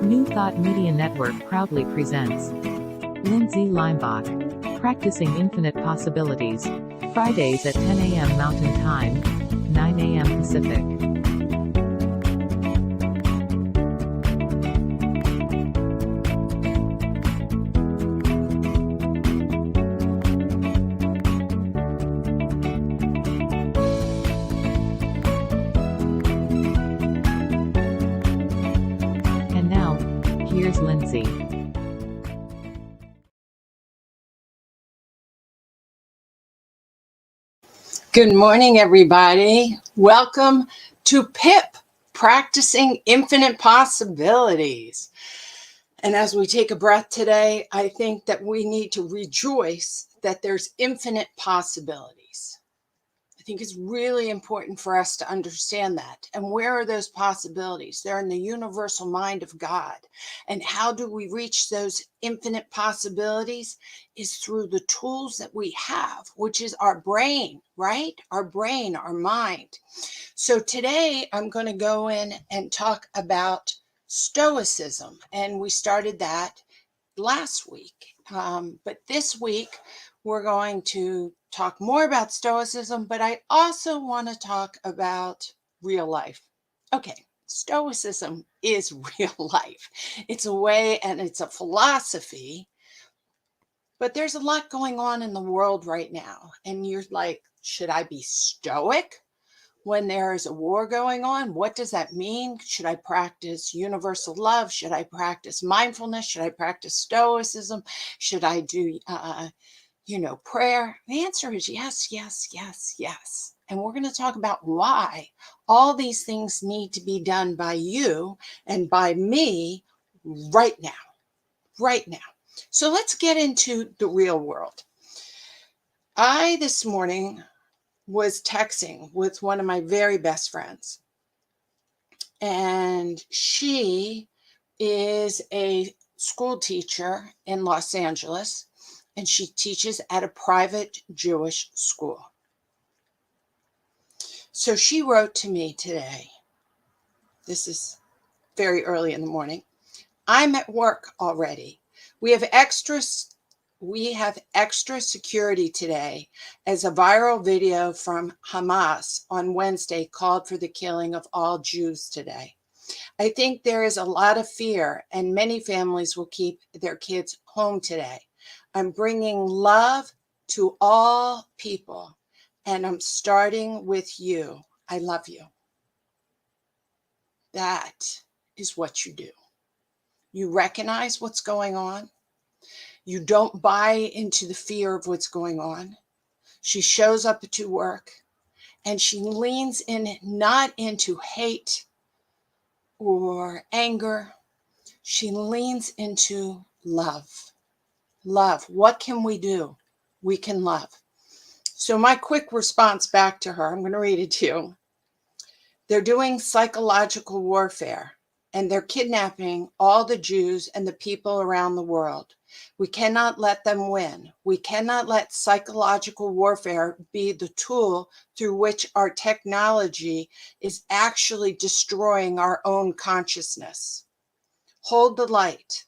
New Thought Media Network proudly presents Lindsay Leimbach, Practicing Infinite Possibilities, Fridays at 10 a.m. Mountain Time, 9 a.m. Pacific. And now, here's Lindsay. Good morning, everybody. Welcome to PIP, Practicing Infinite Possibilities. And as we take a breath today, I think that we need to rejoice that there's infinite possibilities. I think it's really important for us to understand that. And where are those possibilities? They're in the universal mind of God. And how do we reach those infinite possibilities? Is through the tools that we have, which is our brain, right? Our brain, our mind. So today I'm going to go in and talk about Stoicism. And we started that last week. But this week we're going to talk more about Stoicism, but I also want to talk about real life. Okay, Stoicism is real life. It's a way and it's a philosophy, but there's a lot going on in the world right now. And you're like, should I be stoic when there is a war going on? What does that mean? Should I practice universal love? Should I practice mindfulness? Should I practice Stoicism? Should I do prayer? The answer is yes, yes, yes, yes. And we're going to talk about why all these things need to be done by you and by me right now, right now. So let's get into the real world. I, this morning, was texting with one of my very best friends. And she is a school teacher in Los Angeles. And she teaches at a private Jewish school. So she wrote to me today. This is very early in the morning. I'm at work already. We have extra security today as a viral video from Hamas on Wednesday called for the killing of all Jews today. I think there is a lot of fear and many families will keep their kids home today. I'm bringing love to all people, and I'm starting with you. I love you. That is what you do. You recognize what's going on. You don't buy into the fear of what's going on. She shows up to work, and she leans in, not into hate or anger. She leans into love. Love. What can we do? We can love. So my quick response back to her, I'm going to read it to you. They're doing psychological warfare, and they're kidnapping all the Jews and the people around the world. We cannot let them win. We cannot let psychological warfare be the tool through which our technology is actually destroying our own consciousness. Hold the light.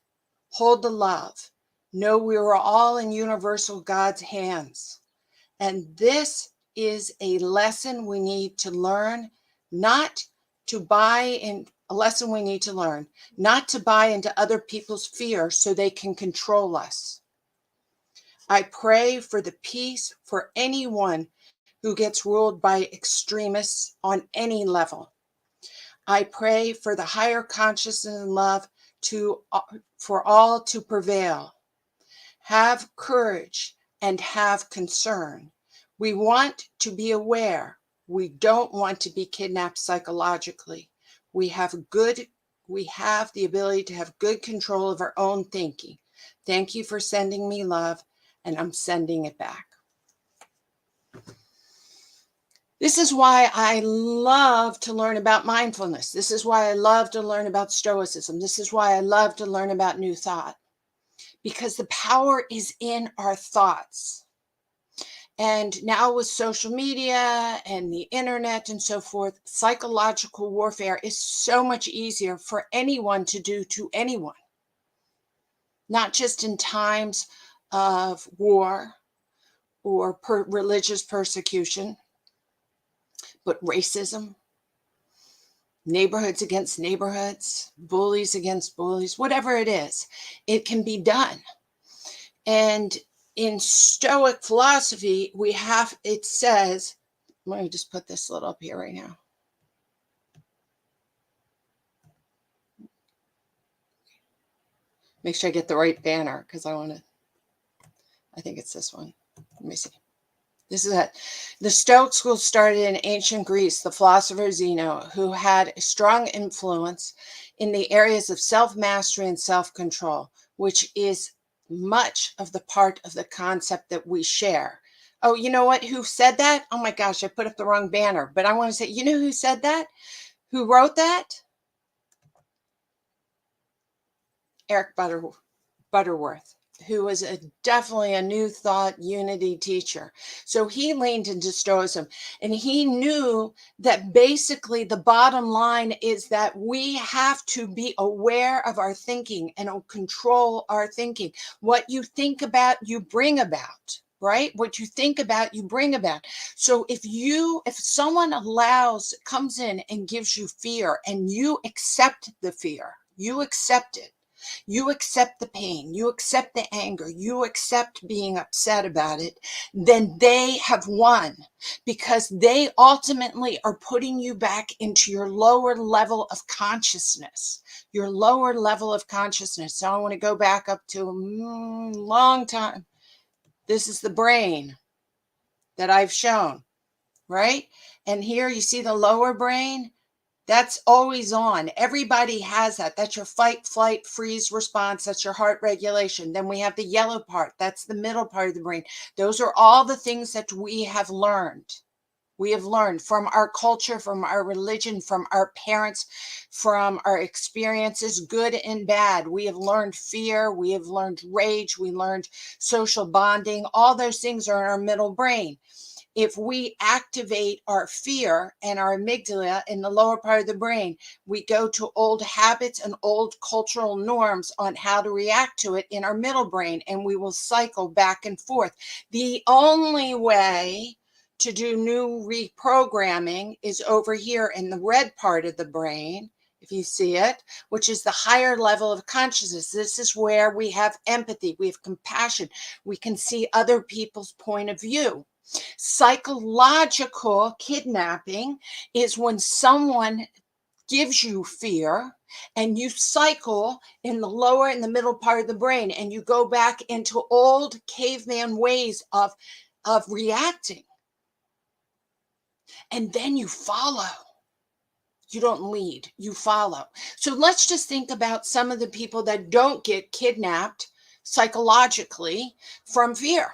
Hold the love. Know we are all in universal God's hands. And this is a lesson we need to learn, not to buy in, a lesson we need to learn, not to buy into other people's fear so they can control us. I pray for the peace for anyone who gets ruled by extremists on any level. I pray for the higher consciousness and love for all to prevail. Have courage and have concern. We want to be aware. We don't want to be kidnapped psychologically. We have the ability to have good control of our own thinking. Thank you for sending me love, and I'm sending it back. This is why I love to learn about mindfulness. This is why I love to learn about Stoicism. This is why I love to learn about New Thought. Because the power is in our thoughts. And now with social media and the internet and so forth, psychological warfare is so much easier for anyone to do to anyone, not just in times of war or religious persecution, but racism, neighborhoods against neighborhoods, bullies against bullies, whatever it is, it can be done. And in Stoic philosophy, it says, let me just put this little up here right now. Make sure I get the right banner because I think it's this one. Let me see. This is it. The Stoic school started in ancient Greece, the philosopher Zeno, who had a strong influence in the areas of self-mastery and self-control, which is much of the part of the concept that we share. Oh, you know what? Who said that? Oh my gosh, I put up the wrong banner. But I want to say, you know who said that? Who wrote that? Eric Butterworth, who was definitely a New Thought unity teacher. So he leaned into Stoicism, and he knew that basically the bottom line is that we have to be aware of our thinking and control our thinking. What you think about, you bring about. Right? What you think about, you bring about. So if someone comes in and gives you fear and you accept the fear, you accept it, you accept the pain, you accept the anger, you accept being upset about it, then they have won, because they ultimately are putting you back into your lower level of consciousness. Your lower level of consciousness. So I want to go back up to a long time. This is the brain that I've shown, right? And here you see the lower brain. That's always on. Everybody has that. That's your fight, flight, freeze response. That's your heart regulation. Then we have the yellow part. That's the middle part of the brain. Those are all the things that we have learned. We have learned from our culture, from our religion, from our parents, from our experiences, good and bad. We have learned fear. We have learned rage. We learned social bonding. All those things are in our middle brain. If we activate our fear and our amygdala in the lower part of the brain, we go to old habits and old cultural norms on how to react to it in our middle brain, and we will cycle back and forth. The only way to do new reprogramming is over here in the red part of the brain, if you see it, which is the higher level of consciousness. This is where we have empathy, we have compassion, we can see other people's point of view. Psychological kidnapping is when someone gives you fear and you cycle in the lower and the middle part of the brain, and you go back into old caveman ways of reacting. And then you follow. You don't lead, you follow. So let's just think about some of the people that don't get kidnapped psychologically from fear.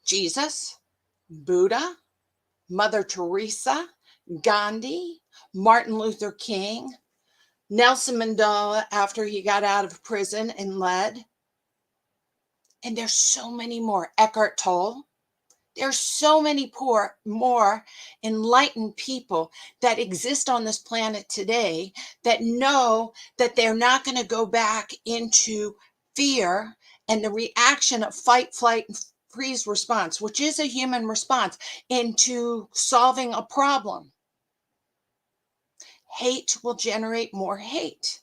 Jesus, Buddha, Mother Teresa, Gandhi, Martin Luther King, Nelson Mandela after he got out of prison and led. And there's so many more. Eckhart Tolle. There's so many more enlightened people that exist on this planet today that know that they're not going to go back into fear and the reaction of fight, flight, and freeze response, which is a human response, into solving a problem. Hate will generate more hate.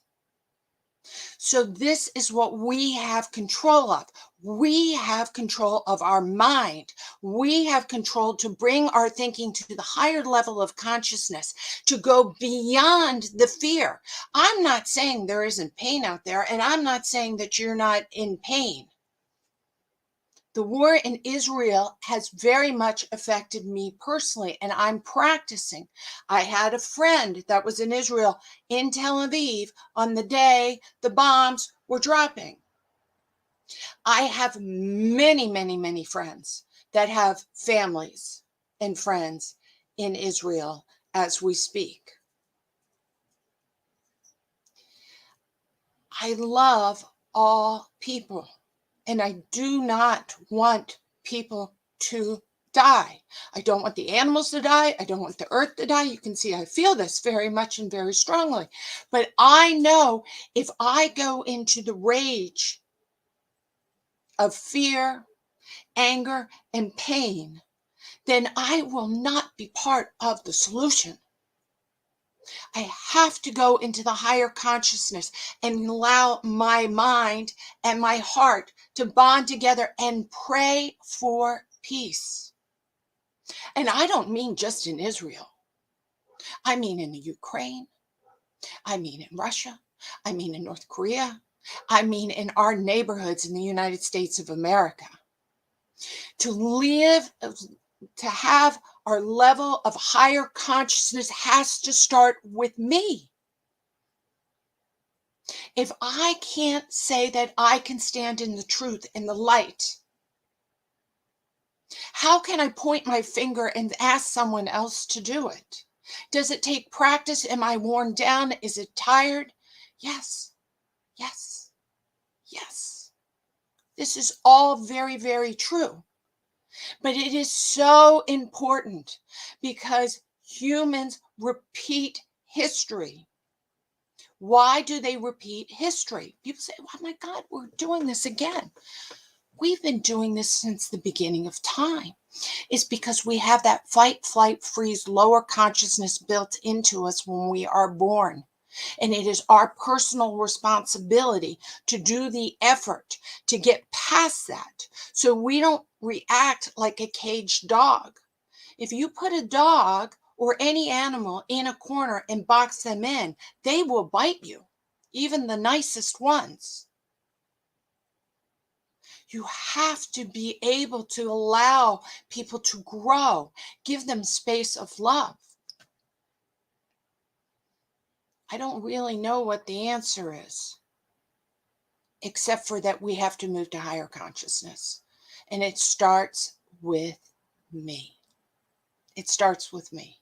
So this is what we have control of. We have control of our mind. We have control to bring our thinking to the higher level of consciousness, to go beyond the fear. I'm not saying there isn't pain out there, and I'm not saying that you're not in pain. The war in Israel has very much affected me personally, and I'm practicing. I had a friend that was in Israel, in Tel Aviv, on the day the bombs were dropping. I have many, many, many friends that have families and friends in Israel as we speak. I love all people. And I do not want people to die. I don't want the animals to die. I don't want the earth to die. You can see I feel this very much and very strongly. But I know if I go into the rage of fear, anger, and pain, then I will not be part of the solution. I have to go into the higher consciousness and allow my mind and my heart to bond together and pray for peace. And I don't mean just in Israel. I mean in the Ukraine. I mean in Russia. I mean in North Korea. I mean in our neighborhoods in the United States of America. To live, to have our level of higher consciousness has to start with me. If I can't say that I can stand in the truth and the light, how can I point my finger and ask someone else to do it? Does it take practice? Am I worn down? Is it tired? Yes, yes, yes. This is all very, very true. But it is so important because humans repeat history. Why do they repeat history? People say, oh my God, we're doing this again. We've been doing this since the beginning of time. It's because we have that fight, flight, freeze, lower consciousness built into us when we are born. And it is our personal responsibility to do the effort to get past that so we don't react like a caged dog. If you put a dog or any animal in a corner and box them in, they will bite you, even the nicest ones. You have to be able to allow people to grow, give them space of love. I don't really know what the answer is, except for that we have to move to higher consciousness. And it starts with me. It starts with me.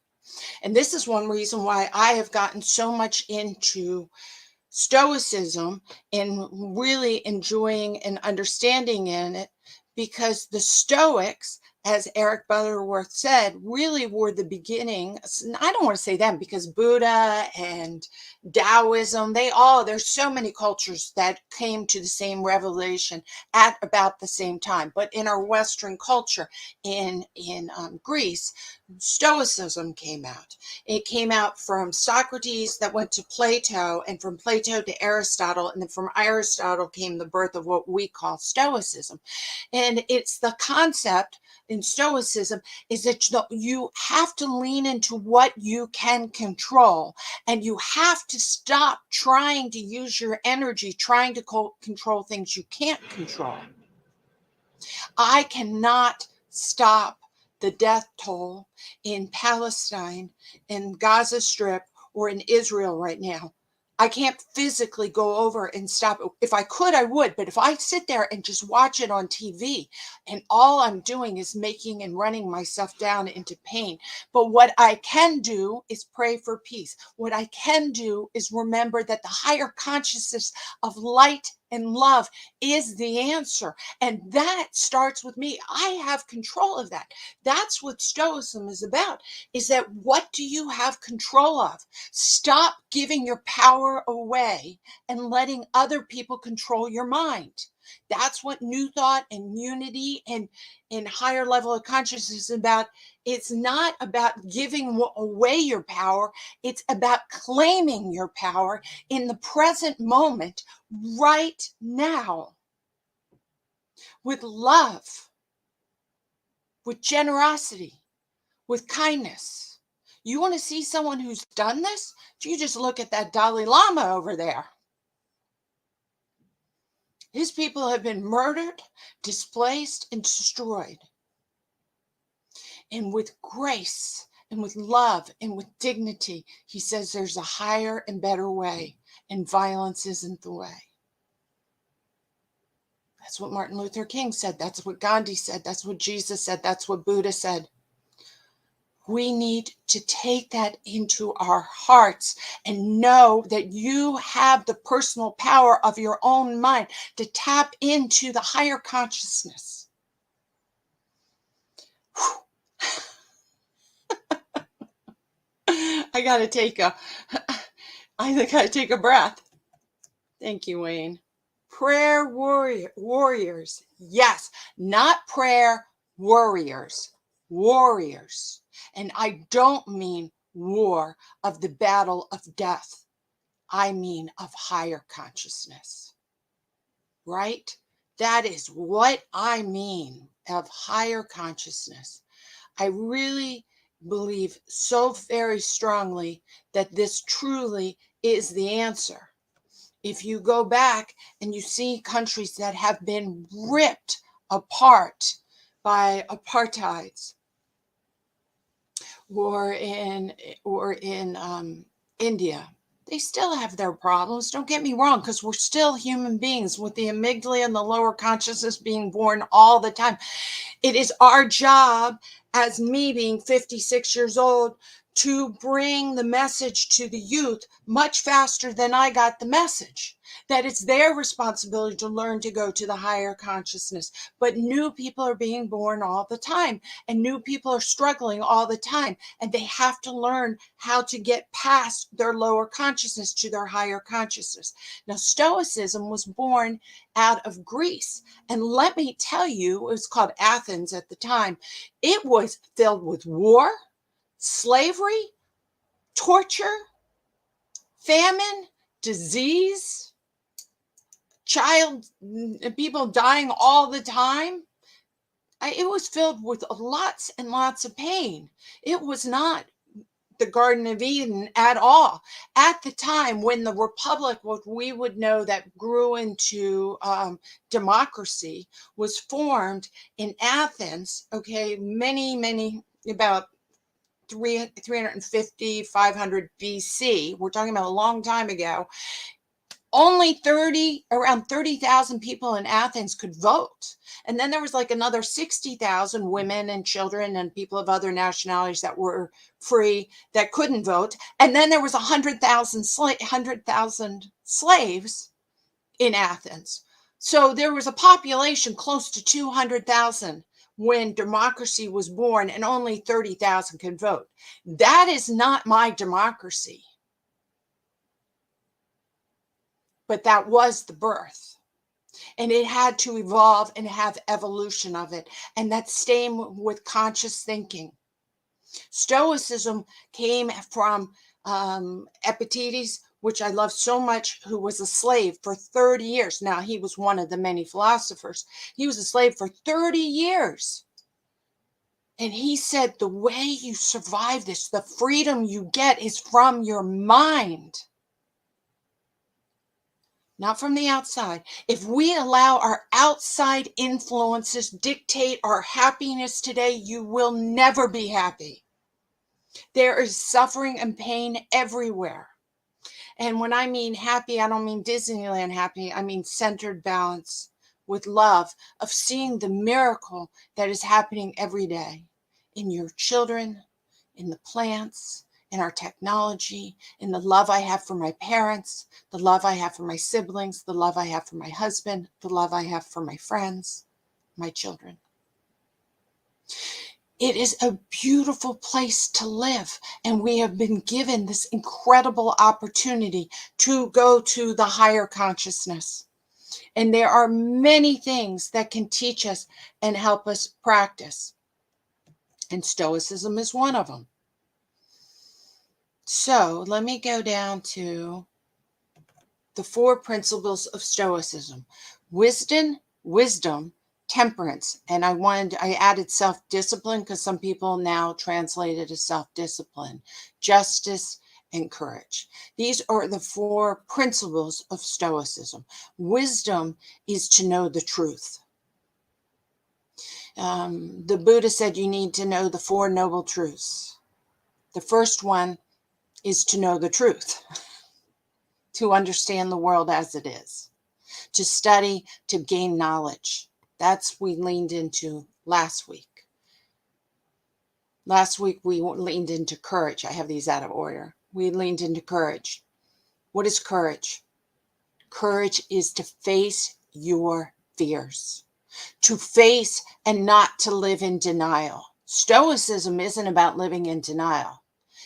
And this is one reason why I have gotten so much into Stoicism and really enjoying and understanding in it, because the Stoics, as Eric Butterworth said, really were the beginning. I don't want to say them because Buddha and Taoism, there's so many cultures that came to the same revelation at about the same time. But in our Western culture, in Greece, Stoicism came out. It came out from Socrates that went to Plato, and from Plato to Aristotle, and then from Aristotle came the birth of what we call Stoicism. And it's the concept in Stoicism is that you have to lean into what you can control, and you have to stop trying to use your energy trying to control things you can't control. I cannot stop the death toll in Palestine, in Gaza Strip, or in Israel right now. I can't physically go over and stop it. If I could, I would. But if I sit there and just watch it on TV, and all I'm doing is making and running myself down into pain. But what I can do is pray for peace. What I can do is remember that the higher consciousness of light and love is the answer. And that starts with me. I have control of that. That's what Stoicism is about, is that what do you have control of? Stop giving your power away and letting other people control your mind. That's what New Thought and Unity and higher level of consciousness is about. It's not about giving away your power. It's about claiming your power in the present moment, right now, with love, with generosity, with kindness. You want to see someone who's done this? You just look at that Dalai Lama over there. His people have been murdered, displaced, and destroyed. And with grace and with love and with dignity, he says there's a higher and better way, and violence isn't the way. That's what Martin Luther King said. That's what Gandhi said. That's what Jesus said. That's what Buddha said. We need to take that into our hearts and know that you have the personal power of your own mind to tap into the higher consciousness. I gotta take a, I think I gotta take a breath. Thank you, Wayne. Prayer warriors. Yes, not prayer warriors. Warriors. And I don't mean war of the battle of death. I mean of higher consciousness. Right? That is what I mean of higher consciousness. I really believe so very strongly that this truly is the answer. If you go back and you see countries that have been ripped apart by apartheids, or in India, they still have their problems. Don't get me wrong, because we're still human beings with the amygdala and the lower consciousness being born all the time. It is our job, as me being 56 years old, to bring the message to the youth much faster than I got the message. That it's their responsibility to learn to go to the higher consciousness. But new people are being born all the time, and new people are struggling all the time, and they have to learn how to get past their lower consciousness to their higher consciousness. Now, Stoicism was born out of Greece. And let me tell you, it was called Athens at the time. It was filled with war, slavery, torture, famine, disease, people dying all the time. It was filled with lots and lots of pain. It was not the Garden of Eden at all. At the time when the Republic, what we would know that grew into democracy, was formed in Athens, okay, about 350, 500 BC. We're talking about a long time ago. Only around 30,000 people in Athens could vote. And then there was like another 60,000 women and children and people of other nationalities that were free that couldn't vote. And then there was 100,000 slaves in Athens. So there was a population close to 200,000 when democracy was born, and only 30,000 could vote. That is not my democracy. But that was the birth. And it had to evolve and have evolution of it. And that's same with conscious thinking. Stoicism came from Epictetus, which I love so much, who was a slave for 30 years. Now, he was one of the many philosophers. He was a slave for 30 years. And he said, the way you survive this, the freedom you get, is from your mind, not from the outside. If we allow our outside influences dictate our happiness today, you will never be happy. There is suffering and pain everywhere. And when I mean happy, I don't mean Disneyland happy. I mean centered balance with love, of seeing the miracle that is happening every day in your children, in the plants, in our technology, in the love I have for my parents, the love I have for my siblings, the love I have for my husband, the love I have for my friends, my children. It is a beautiful place to live, and we have been given this incredible opportunity to go to the higher consciousness. And there are many things that can teach us and help us practice. And Stoicism is one of them. So let me go down to the 4 principles of Stoicism: wisdom, temperance. And I added self-discipline, because some people now translate it as self-discipline, justice, and courage. These are the 4 principles of Stoicism. Wisdom is to know the truth. The Buddha said you need to know the 4 noble truths. The first one is to know the truth, to understand the world as it is, to study, to gain knowledge. That's we leaned into last week. Last week we leaned into courage. I have these out of order. We leaned into courage. What is courage? Courage is to face your fears, to face and not to live in denial, Stoicism isn't about living in denial.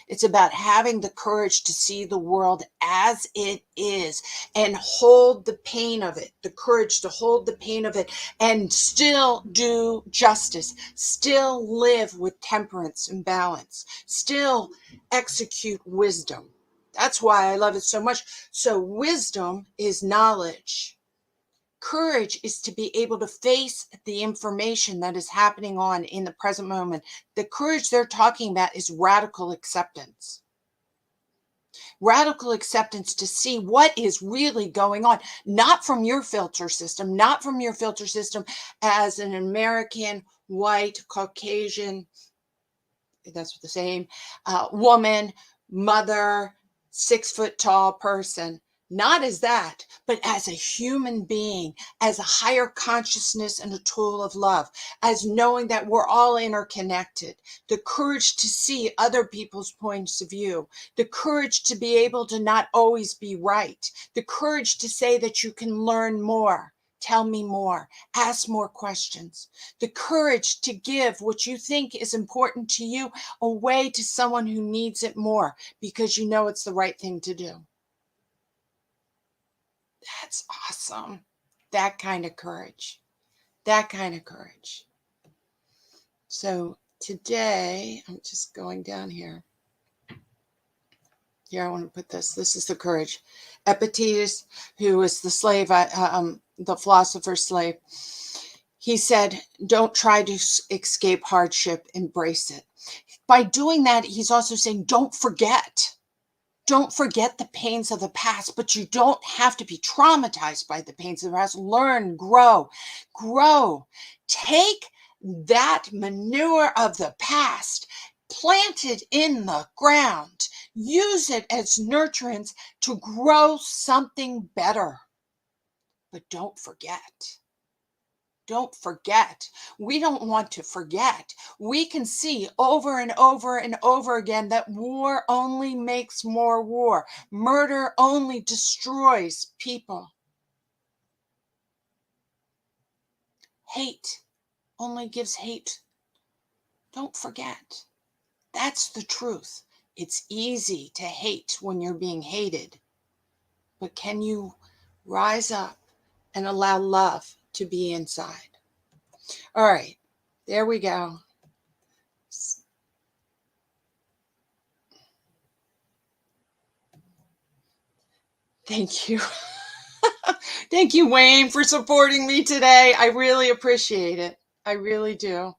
It's about having the courage to see the world as it is and hold the pain of it, the courage to hold the pain of it and still do justice, still live with temperance and balance, still execute wisdom. That's why I love it so much. So wisdom is knowledge. Courage is to be able to face the information that is happening on in the present moment. The courage they're talking about is radical acceptance. Radical acceptance to see what is really going on, not from your filter system, not from your filter system as an American, white, Caucasian, that's the same, woman, mother, 6 foot tall person. Not as that, but as a human being, as a higher consciousness and a tool of love, as knowing that we're all interconnected, the courage to see other people's points of view, the courage to be able to not always be right, the courage to say that you can learn more, tell me more, ask more questions, the courage to give what you think is important to you away to someone who needs it more because you know it's the right thing to do. That's awesome. That kind of courage. That kind of courage. So today, I'm just going down here. Here, I want to put this. This is the courage. Epictetus, who was the slave, the philosopher's slave, he said, don't try to escape hardship, embrace it. By doing that, he's also saying, don't forget. Don't forget the pains of the past, but you don't have to be traumatized by the pains of the past. Learn, grow. Take that manure of the past, plant it in the ground, use it as nurturance to grow something better. But don't forget. Don't forget. We don't want to forget. We can see over and over and over again that war only makes more war. Murder only destroys people. Hate only gives hate. Don't forget. That's the truth. It's easy to hate when you're being hated. But can you rise up and allow love to be inside? All right, there we go. Thank you. Thank you, Wayne, for supporting me today. I really appreciate it. I really do.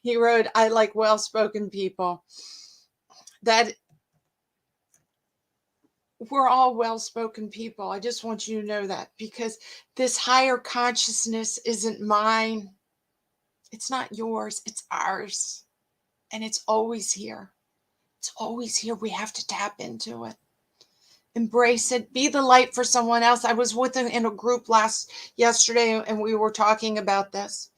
He wrote, I like well-spoken people. That we're all well-spoken people. I just want you to know that, because this higher consciousness isn't mine. It's not yours. It's ours. And it's always here. It's always here. We have to tap into it. Embrace it. Be the light for someone else. I was with them in a group yesterday, and we were talking about this.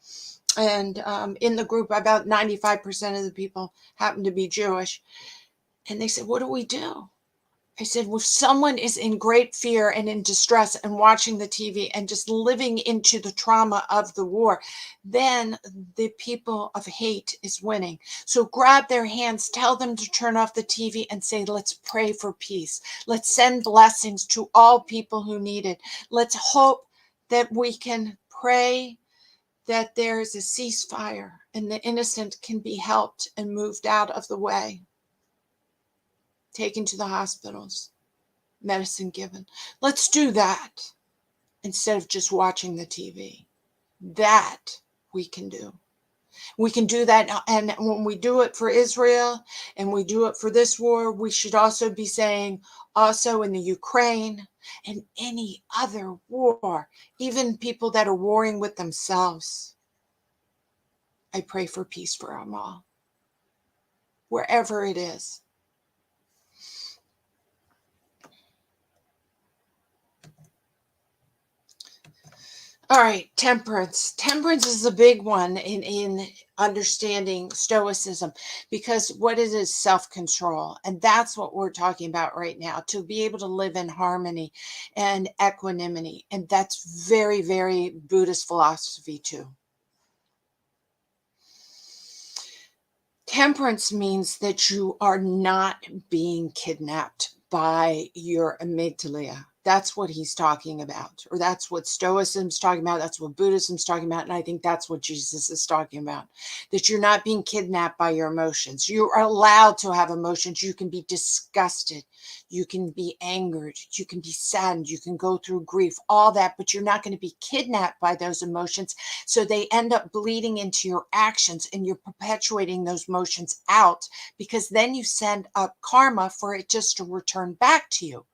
And in the group, about 95% of the people happen to be Jewish. And they said, what do we do? I said, well, if someone is in great fear and in distress and watching the TV and just living into the trauma of the war, then the people of hate is winning. So grab their hands, tell them to turn off the TV and say, let's pray for peace. Let's send blessings to all people who need it. Let's hope that we can pray that there is a ceasefire and the innocent can be helped and moved out of the way. Taken to the hospitals, medicine given. Let's do that instead of just watching the TV. That we can do. We can do that. And when we do it for Israel and we do it for this war, we should also be saying also in the Ukraine and any other war, even people that are warring with themselves. I pray for peace for them all, wherever it is. All right, temperance. Temperance is a big one in understanding Stoicism, because what it is self-control. And that's what we're talking about right now, to be able to live in harmony and equanimity. And that's very, very Buddhist philosophy too. Temperance means that you are not being kidnapped by your amygdala. That's what he's talking about, or that's what Stoicism's talking about. That's what Buddhism's talking about. And I think that's what Jesus is talking about, that you're not being kidnapped by your emotions. You are allowed to have emotions. You can be disgusted. You can be angered. You can be saddened. You can go through grief, all that, but you're not going to be kidnapped by those emotions. So they end up bleeding into your actions, and you're perpetuating those emotions out, because then you send up karma for it just to return back to you.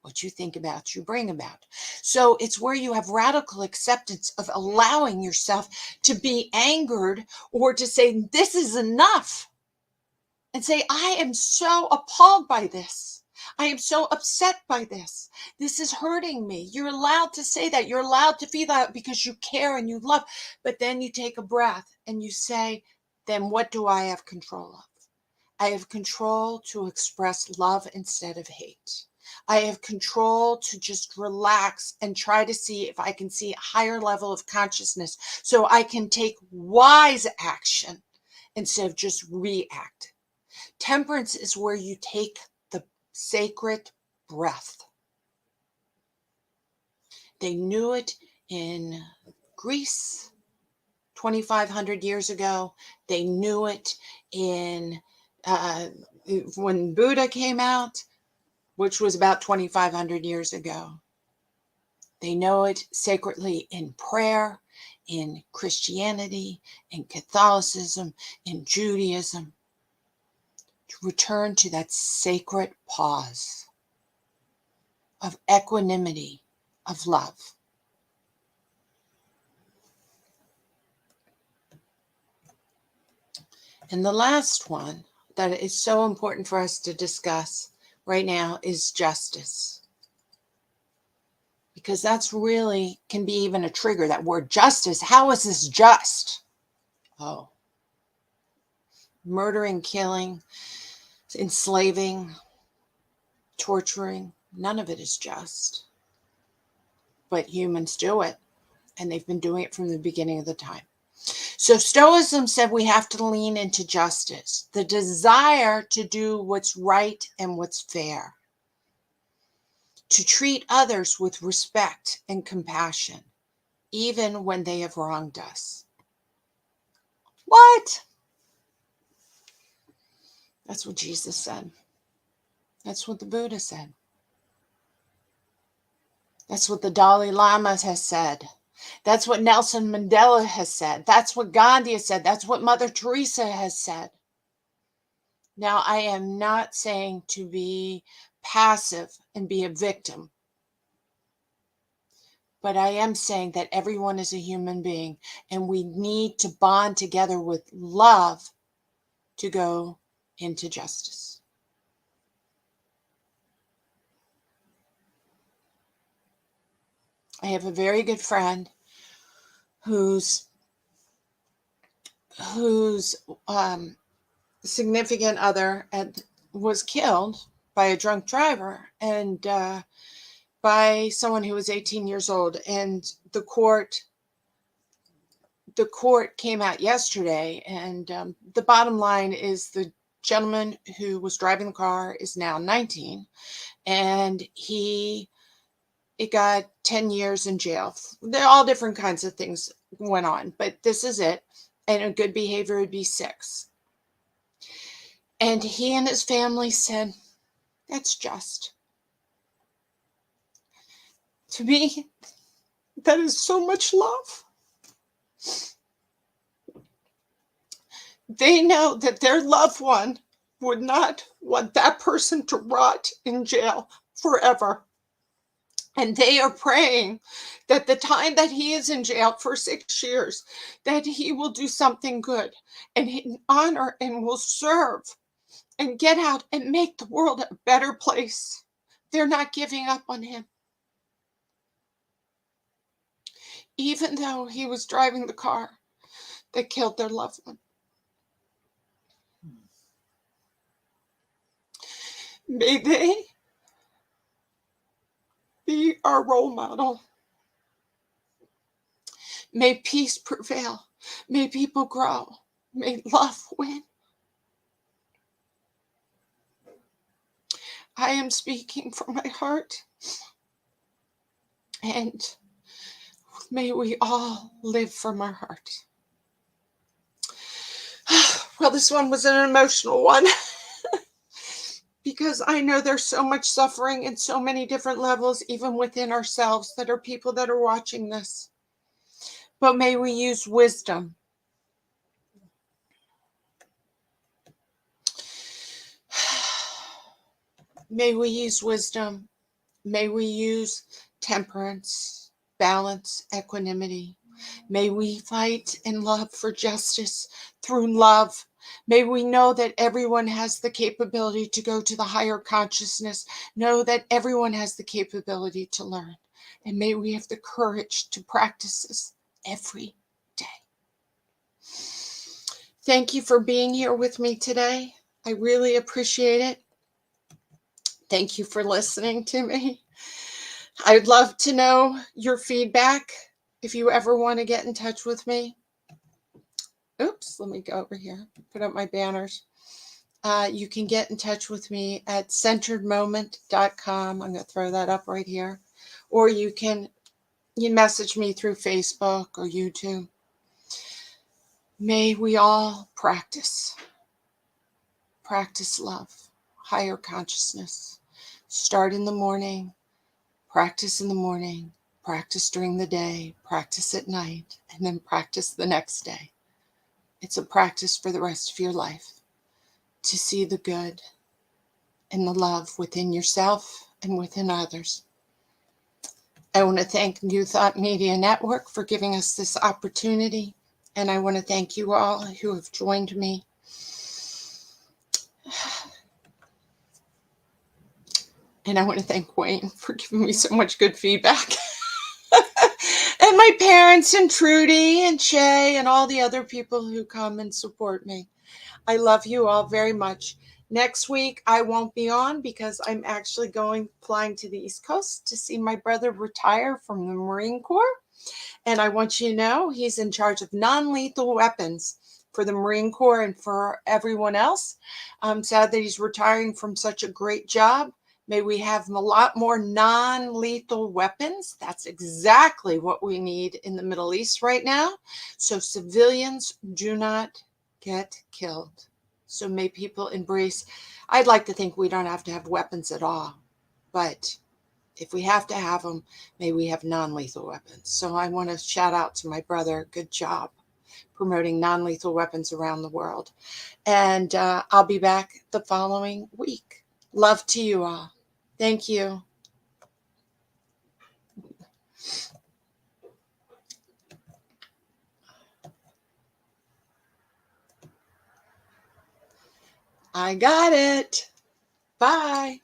What you think about, you bring about. So it's where you have radical acceptance of allowing yourself to be angered, or to say, this is enough. And say, I am so appalled by this. I am so upset by this. This is hurting me. You're allowed to say that. You're allowed to feel that because you care and you love. But then you take a breath and you say, then what do I have control of? I have control to express love instead of hate. I have control to just relax and try to see if I can see a higher level of consciousness, so I can take wise action instead of just react. Temperance is where you take the sacred breath. They knew it in Greece 2,500 years ago. They knew it in when Buddha came out, which was about 2,500 years ago. They know it sacredly in prayer, in Christianity, in Catholicism, in Judaism. To return to that sacred pause of equanimity, of love. And the last one that is so important for us to discuss right now is justice. Because that's really can be even a trigger, that word justice. How is this just? Oh, murdering, killing, enslaving, torturing, none of it is just. But humans do it, and they've been doing it from the beginning of the time. So Stoicism said we have to lean into justice, the desire to do what's right and what's fair, to treat others with respect and compassion, even when they have wronged us. What? That's what Jesus said. That's what the Buddha said. That's what the Dalai Lama has said. That's what Nelson Mandela has said. That's what Gandhi has said. That's what Mother Teresa has said. Now, I am not saying to be passive and be a victim, but I am saying that everyone is a human being, and we need to bond together with love to go into justice. I have a very good friend whose significant other was killed by a drunk driver, and by someone who was 18 years old. And the court came out yesterday, and the bottom line is the gentleman who was driving the car is now 19, and it got 10 years in jail. There all different kinds of things went on, but this is it. And a good behavior would be 6. And he and his family said, that's just. To me, that is so much love. They know that their loved one would not want that person to rot in jail forever. And they are praying that the time that he is in jail for 6 years, that he will do something good and honor and will serve and get out and make the world a better place. They're not giving up on him. Even though he was driving the car that killed their loved one. May they be our role model. May peace prevail. May people grow. May love win. I am speaking from my heart. And may we all live from our heart. Well, this one was an emotional one because I know there's so much suffering in so many different levels, even within ourselves, that are people that are watching this. But may we use wisdom. May we use wisdom. May we use temperance, balance, equanimity. May we fight in love for justice through love. May we know that everyone has the capability to go to the higher consciousness. Know that everyone has the capability to learn. And may we have the courage to practice this every day. Thank you for being here with me today. I really appreciate it. Thank you for listening to me. I'd love to know your feedback if you ever want to get in touch with me. Oops, let me go over here, put up my banners. You can get in touch with me at centeredmoment.com. I'm going to throw that up right here. Or you message me through Facebook or YouTube. May we all practice love, higher consciousness. Start in the morning, practice in the morning, practice during the day, practice at night, and then practice the next day. It's a practice for the rest of your life to see the good and the love within yourself and within others. I want to thank New Thought Media Network for giving us this opportunity, and I want to thank you all who have joined me. And I want to thank Wayne for giving me so much good feedback. And my parents and Trudy and Shay and all the other people who come and support me. I love you all very much. Next week, I won't be on because I'm actually flying to the East Coast to see my brother retire from the Marine Corps. And I want you to know he's in charge of non-lethal weapons for the Marine Corps and for everyone else. I'm sad that he's retiring from such a great job. May we have a lot more non-lethal weapons. That's exactly what we need in the Middle East right now. So civilians do not get killed. So may people embrace. I'd like to think we don't have to have weapons at all. But if we have to have them, may we have non-lethal weapons. So I want to shout out to my brother. Good job promoting non-lethal weapons around the world. And I'll be back the following week. Love to you all. Thank you. I got it. Bye.